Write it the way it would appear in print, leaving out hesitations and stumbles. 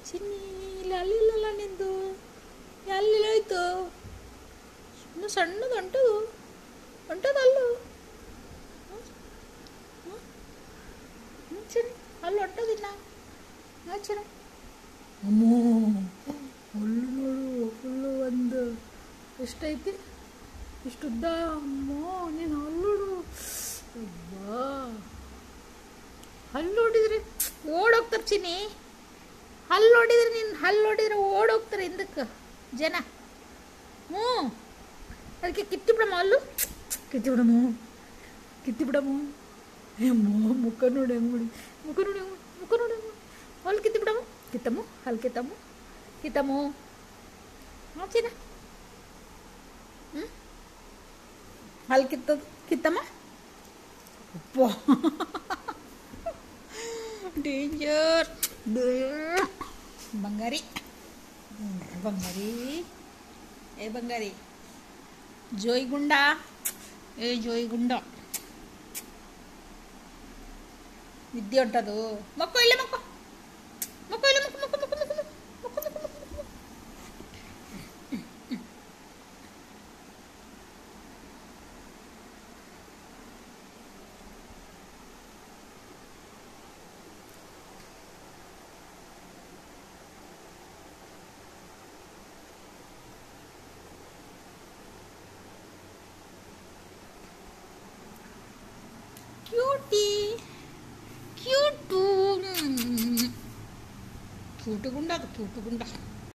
ಚಿನ್ನಿ ಇಲ್ಲಿ ಅಲ್ಲಿಲ್ಲಲ್ಲ ನಿಂದು ಎಲ್ಲಿ ಹೋಯ್ತು? ಇನ್ನು ಸಣ್ಣದು ಹೊಂಟದಲ್ಲು ಚಿನ್ನಿ ಅಲ್ಲಿ ಹೊಂಟದಿಲ್ಲ ಚಿನ್ನ. ಅಮ್ಮೋ ಹುಲ್ಲು ನೋಡು, ಹುಲ್ಲು ಒಂದು ಎಷ್ಟೈತಿ ಇಷ್ಟುದ್ದ. ಅಮ್ಮೋ ನೀನು ಹಲ್ಲುಡು. ಅಬ್ಬಾ ಹಲ್ಲು ನೋಡಿದ್ರೆ ಓಡೋಗ್ತಾರೆ ಚಿನ್ನಿ. ಹಲ್ಲು ನೋಡಿದ್ರೆ ನೀನು ಹಲ್ಲು ನೋಡಿದ್ರೆ ಓಡೋಗ್ತಾರೆ ಹಿಂದಕ್ಕೆ ಜನ. ಅದಕ್ಕೆ ಕಿತ್ತಿ ಬಿಡಮ್ಮ ಹಲ್ಲು, ಕಿತ್ತಿ ಬಿಡಮ್ಮ. ಅಮ್ಮೋ ಮುಖ ನೋಡಿ ಹಂಗೆ ನೋಡಿ, ಮುಖ ನೋಡಿ ಹಲ್ಲು ಕಿತ್ತಿ ಬಿಡಮ್ಮ. ಹಲ್ಲು ಕಿತ್ತಮ್ಮ ಚಿನ್ನ. ಹಲ್ಲು ಕಿತ್ತಮ್ಮ. ಅಪ್ಪ ಡೇಂಜರ್. ಬಂಗಾರಿ ಬಂಗಾರಿ ಜೋಯ್ಗುಂಡ. ಜೋಯ್ಗುಂಡ ನಿದ್ದೆ ಹೊಂಟದು. ಮಕ್ಕೋ ಇಲ್ಲ ಮಕ್ಕೋ ಇಲ್ಲ ಮಕ್ಕೋ. ಕ್ಯೂಟು ಗುಂಡ.